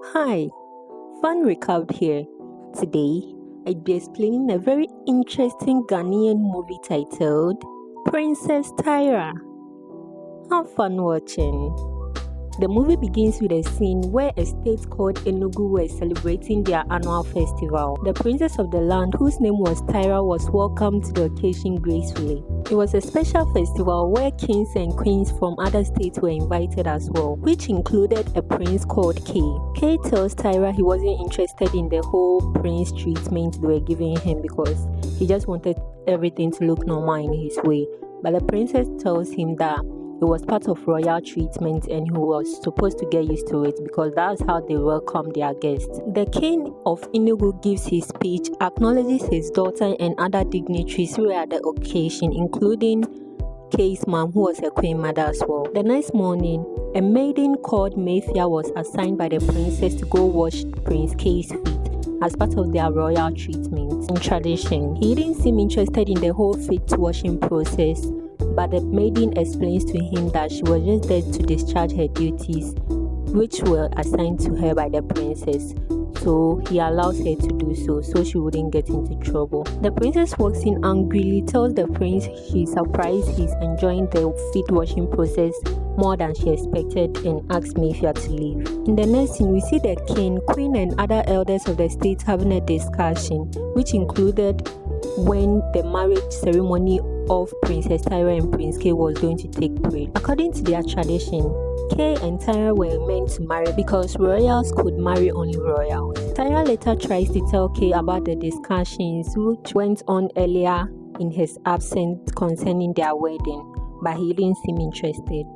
Hi, Fun Recap here. Today, I'll be explaining a very interesting Ghanaian movie titled Princess Tyra. Have fun watching. The movie begins with a scene where a state called Enugu were celebrating their annual festival. The princess of the land, whose name was Tyra, was welcomed to the occasion gracefully. It was a special festival where kings and queens from other states were invited as well, which included a prince called K. K tells Tyra he wasn't interested in the whole prince treatment they were giving him because he just wanted everything to look normal in his way. But the princess tells him that it was part of royal treatment and he was supposed to get used to it because that's how they welcome their guests. The king of Enugu gives his speech, acknowledges his daughter and other dignitaries who were at the occasion, including Kay's mom, who was a queen mother as well. The next morning, a maiden called Mafia was assigned by the princess to go wash Prince Kay's feet as part of their royal treatment. In tradition, he didn't seem interested in the whole feet washing process, but the maiden explains to him that she was just there to discharge her duties, which were assigned to her by the princess. So he allows her to do so she wouldn't get into trouble. The princess walks in angrily, tells the prince she's surprised he's enjoying the feet washing process more than she expected and asks Mafia to leave. In the next scene, we see the king, queen and other elders of the state having a discussion, which included when the marriage ceremony of Princess Tyra and Prince K was going to take place. According to their tradition, K and Tyra were meant to marry because royals could marry only royals. Tyra later tries to tell K about the discussions which went on earlier in his absence concerning their wedding, but he didn't seem interested.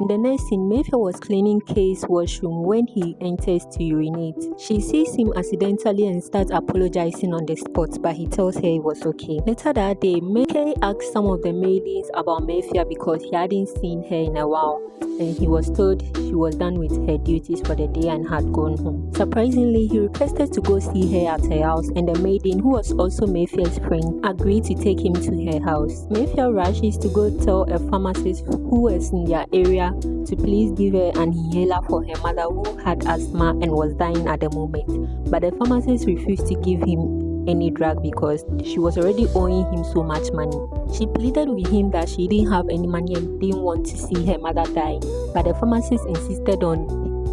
In the next scene, Mafia was cleaning Kay's washroom when he enters to urinate. She sees him accidentally and starts apologizing on the spot, but he tells her it was okay. Later that day, Kay asks some of the maidens about Mafia because he hadn't seen her in a while, and he was told she was done with her duties for the day and had gone home. Surprisingly, he requested to go see her at her house, and the maiden, who was also Mafia's friend, agreed to take him to her house. Mafia rushes to go tell a pharmacist who was in their area to please give her an inhaler for her mother who had asthma and was dying at the moment, but the pharmacist refused to give him any drug because she was already owing him so much money. She pleaded with him that she didn't have any money and didn't want to see her mother die, but the pharmacist insisted on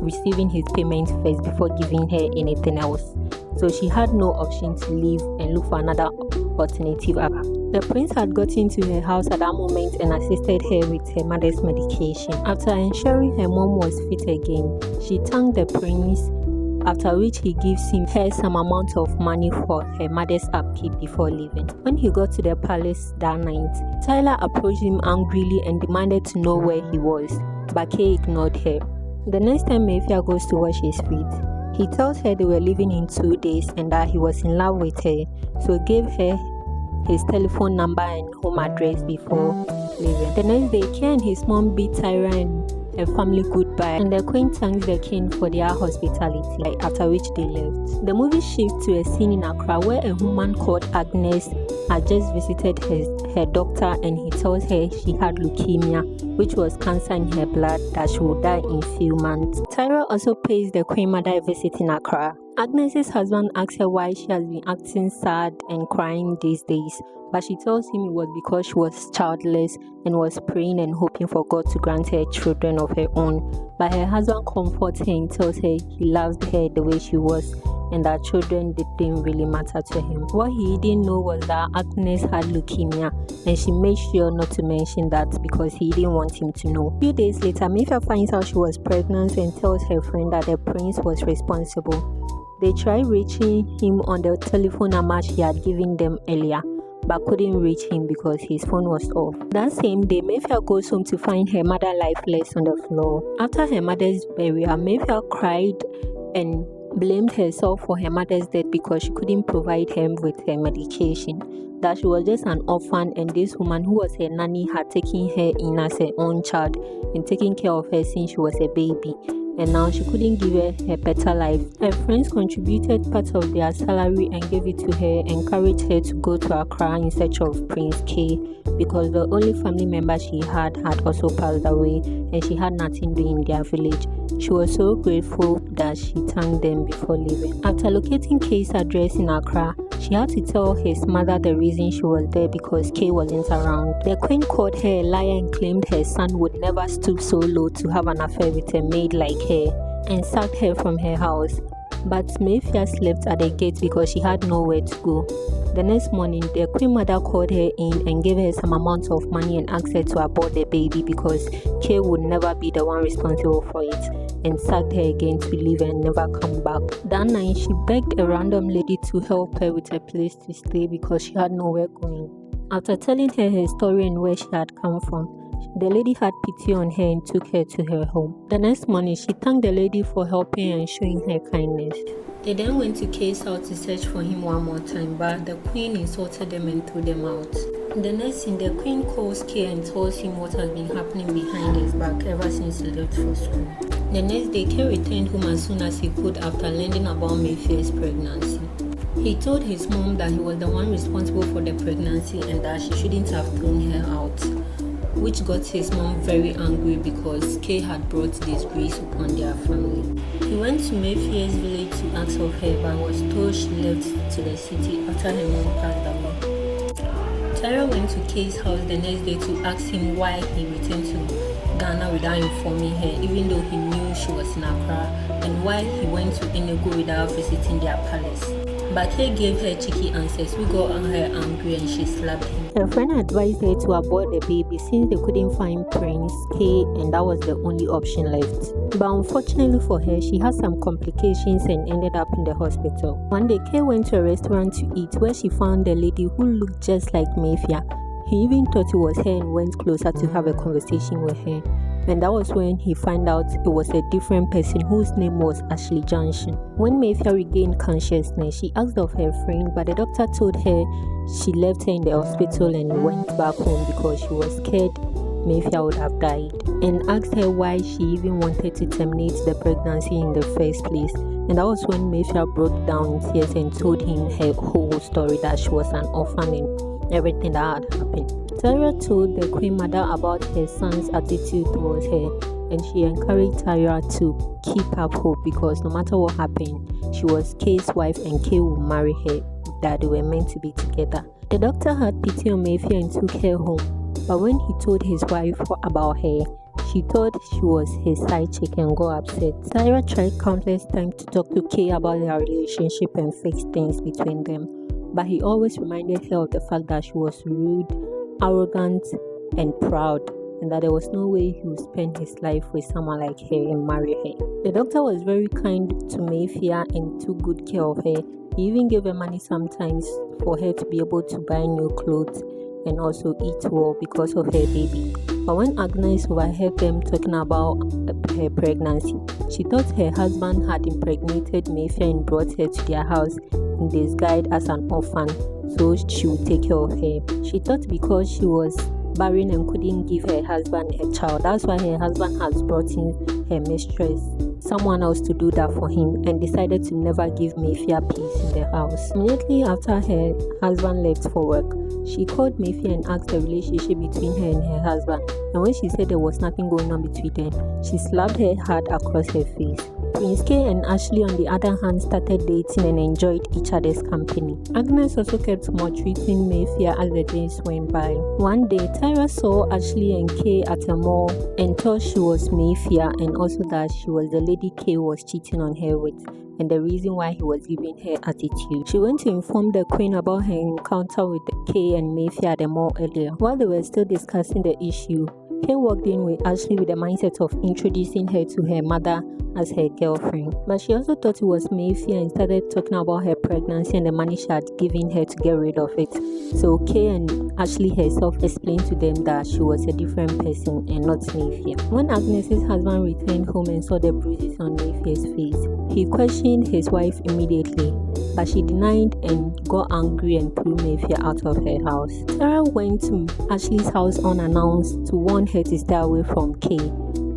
receiving his payment first before giving her anything else. So she had no option to leave and look for another alternative. The prince had gotten to her house at that moment and assisted her with her mother's medication. After ensuring her mom was fit again, she thanked the prince, after which he gives her some amount of money for her mother's upkeep before leaving. When he got to the palace that night, Tyler approached him angrily and demanded to know where he was, but Kay ignored her. The next time Mafia goes to wash his feet, he tells her they were leaving in 2 days and that he was in love with her, so gave her his telephone number and home address before leaving. The next day, Kay and his mom bid Tyra and her family goodbye, and the queen thanks the king for their hospitality, after which they left. The movie shifts to a scene in Accra where a woman called Agnes had just visited her doctor and he tells her she had leukemia, which was cancer in her blood, that she would die in few months. Tyra also pays the queen mother a visit in Accra. Agnes's husband asks her why she has been acting sad and crying these days, but she tells him it was because she was childless and was praying and hoping for God to grant her children of her own. But her husband comforts her and tells her he loved her the way she was and that children didn't really matter to him. What he didn't know was that Agnes had leukemia, and she made sure not to mention that because he didn't want him to know. A few days later, Mafia finds out she was pregnant and tells her friend that the prince was responsible. They tried reaching him on the telephone number he had given them earlier, but couldn't reach him because his phone was off. That same day, Mafia goes home to find her mother lifeless on the floor. After her mother's burial, Mafia cried and blamed herself for her mother's death because she couldn't provide him with her medication, that she was just an orphan and this woman who was her nanny had taken her in as her own child and taken care of her since she was a baby, and now she couldn't give her a better life. Her friends contributed part of their salary and gave it to her, encouraged her to go to Accra in search of Prince K, because the only family member she had also passed away and she had nothing doing in their village. She was so grateful that she thanked them before leaving. After locating K's address in Accra, she had to tell his mother the reason she was there because K wasn't around. The queen called her a liar and claimed her son would never stoop so low to have an affair with a maid like her, and sacked her from her house. But Mafia slept at the gate because she had nowhere to go. The next morning, the queen mother called her in and gave her some amount of money and asked her to abort the baby because K would never be the one responsible for it, and sacked her again to leave and never come back. That night, she begged a random lady to help her with a place to stay because she had nowhere going. After telling her her story and where she had come from, the lady had pity on her and took her to her home. The next morning, she thanked the lady for helping her and showing her kindness. They then went to K's house to search for him one more time, but the queen insulted them and threw them out. The next thing, the queen calls K and tells him what has been happening behind his back ever since he left for school. The next day, K returned home as soon as he could after learning about Mafia's pregnancy. He told his mom that he was the one responsible for the pregnancy and that she shouldn't have thrown her out, which got his mom very angry because K had brought disgrace upon their family. He went to Mafia's village to ask of her but was told she left to the city after her mom passed away. Tyra went to K's house the next day to ask him why he returned to Ghana without informing her, even though he knew she was in Accra, and why he went to Enugu without visiting their palace. But Kay gave her cheeky answers, which got her angry and she slapped him. Her friend advised her to abort the baby since they couldn't find Prince K and that was the only option left. But unfortunately for her, she had some complications and ended up in the hospital. One day, Kay went to a restaurant to eat where she found a lady who looked just like Mafia. He even thought it was her and went closer to have a conversation with her. And that was when he found out it was a different person whose name was Ashley Junction. When Mafia regained consciousness, she asked of her friend, but the doctor told her she left her in the hospital and went back home because she was scared Mafia would have died, and asked her why she even wanted to terminate the pregnancy in the first place. And that was when Mafia broke down in tears and told him her whole story, that she was an orphan and everything that had happened. Tyra told the queen mother about her son's attitude towards her, and she encouraged Tyra to keep up hope because no matter what happened, she was Kay's wife and Kay would marry her, that they were meant to be together. The doctor had pity on Mafia and took her home, but when he told his wife about her, she thought she was his side chick and got upset. Tyra tried countless times to talk to Kay about their relationship and fix things between them, but he always reminded her of the fact that she was rude, arrogant and proud, and that there was no way he would spend his life with someone like her and marry her. The doctor was very kind to Mafia and took good care of her. He even gave her money sometimes for her to be able to buy new clothes and also eat well because of her baby. But when Agnes overheard them talking about her pregnancy, she thought her husband had impregnated Mafia and brought her to their house in disguise as an orphan, so she would take care of her. She thought because she was barren and couldn't give her husband a child, that's why her husband has brought in her mistress, someone else, to do that for him, and decided to never give Mafia peace in the house. Immediately after her husband left for work, she called Mafia and asked the relationship between her and her husband, and when she said there was nothing going on between them, she slapped her hard across her face. Prince K and Ashley, on the other hand, started dating and enjoyed each other's company. Agnes also kept maltreating Mafia as the days went by. One day, Tyra saw Ashley and K at a mall and thought she was Mafia, and also that she was the lady K was cheating on her with, and the reason why he was giving her attitude. She went to inform the queen about her encounter with K and Mafia at the mall earlier. While they were still discussing the issue, K walked in with Ashley with the mindset of introducing her to her mother as her girlfriend. But she also thought it was Mafia and started talking about her pregnancy and the money she had given her to get rid of it. So Kay and Ashley herself explained to them that she was a different person and not Mafia. When Agnes's husband returned home and saw the bruises on Mafia's face, he questioned his wife immediately, but she denied and got angry and threw Mafia out of her house. Sarah went to Ashley's house unannounced to warn her to stay away from Kay,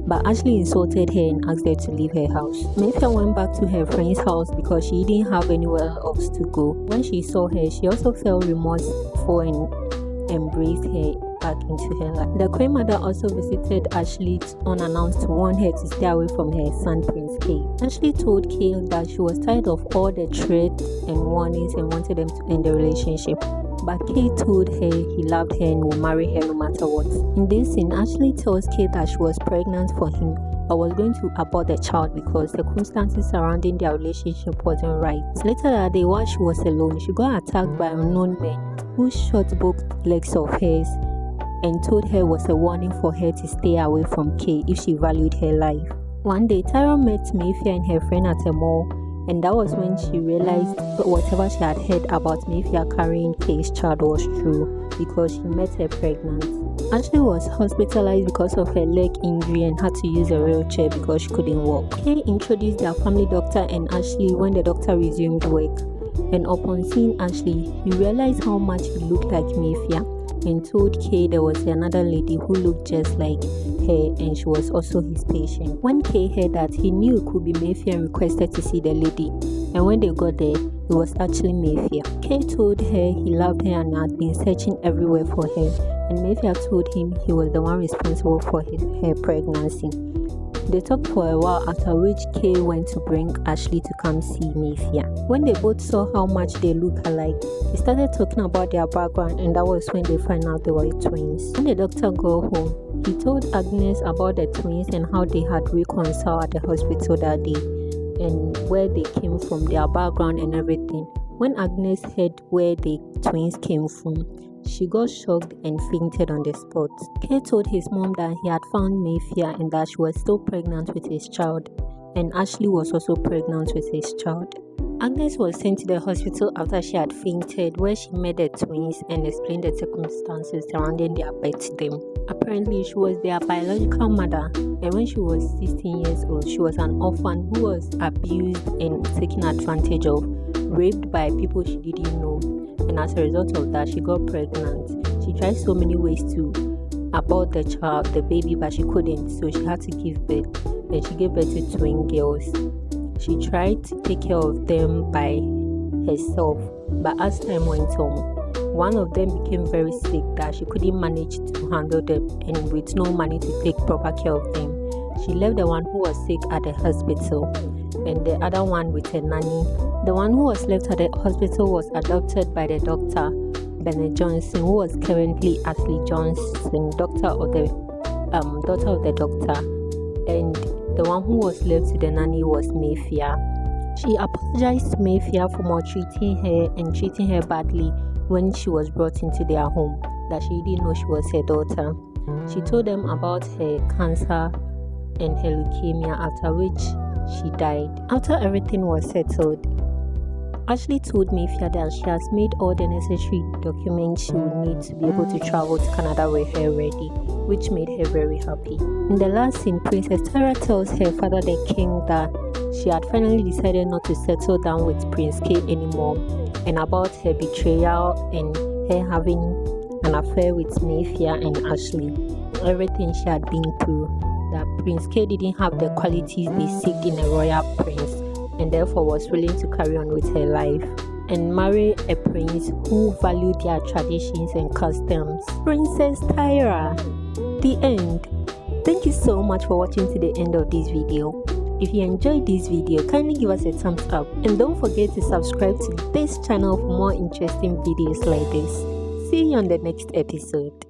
but Ashley insulted her and asked her to leave her house. Mafia went back to her friend's house because she didn't have anywhere else to go. When she saw her, she also felt remorseful and embraced her back into her life. The Queen mother also visited Ashley unannounced to warn her to stay away from her son Prince K. Ashley told K that she was tired of all the threats and warnings and wanted them to end the relationship. But K told her he loved her and would marry her no matter what. In this scene, Ashley tells K that she was pregnant for him but was going to abort the child because the circumstances surrounding their relationship wasn't right. Later that day, while she was alone, she got attacked by unknown men who shot both legs of hers and told her it was a warning for her to stay away from K if she valued her life. One day, Tyra met Mafia and her friend at a mall, and that was when she realized that whatever she had heard about Mafia carrying K's child was true because she met her pregnant. Ashley was hospitalized because of her leg injury and had to use a wheelchair because she couldn't walk. Kay introduced their family doctor and Ashley when the doctor resumed work, and upon seeing Ashley, he realized how much he looked like Mafia and told Kay there was another lady who looked just like her and she was also his patient. When Kay heard that, he knew it could be Mafia and requested to see the lady, and when they got there, it was actually Mafia. Kay told her he loved her and had been searching everywhere for her, and Mafia told him he was the one responsible for her pregnancy. They talked for a while, after which Kay went to bring Ashley to come see Mafia. When they both saw how much they look alike, they started talking about their background, and that was when they found out they were twins. When the doctor got home, he told Agnes about the twins and how they had reconciled at the hospital that day and where they came from, their background and everything. When Agnes heard where the twins came from, she got shocked and fainted on the spot. Kay told his mom that he had found Mafia and that she was still pregnant with his child, and Ashley was also pregnant with his child. Agnes was sent to the hospital after she had fainted, where she met the twins and explained the circumstances surrounding their birth to them. Apparently, she was their biological mother, and when she was 16 years old, she was an orphan who was abused and taken advantage of, raped by people she didn't know, and as a result of that, she got pregnant. She tried so many ways to abort the child, the baby, but she couldn't, so she had to give birth, and she gave birth to twin girls. She tried to take care of them by herself, but as time went on, one of them became very sick that she couldn't manage to handle them, and with no money to take proper care of them, she left the one who was sick at the hospital and the other one with a nanny. The one who was left at the hospital was adopted by the doctor, Bennett Johnson, who was currently Ashley Johnson, daughter of the doctor, and the one who was left to the nanny was Mafia. She apologized to Mafia for maltreating her and treating her badly when she was brought into their home, that she didn't know she was her daughter. She told them about her cancer and her leukemia, after which she died. After everything was settled, Ashley told Mafia that she has made all the necessary documents she would need to be able to travel to Canada with her ready, which made her very happy. In the last scene, Princess Tyra tells her father, the king, that she had finally decided not to settle down with Prince K anymore, and about her betrayal and her having an affair with Mafia and Ashley. Everything she had been through, that Prince K didn't have the qualities they seek in a royal prince, and therefore was willing to carry on with her life and marry a prince who valued their traditions and customs. Princess Tyra. The end. Thank you so much for watching to the end of this video. If you enjoyed this video, kindly give us a thumbs up and don't forget to subscribe to this channel for more interesting videos like this. See you on the next episode.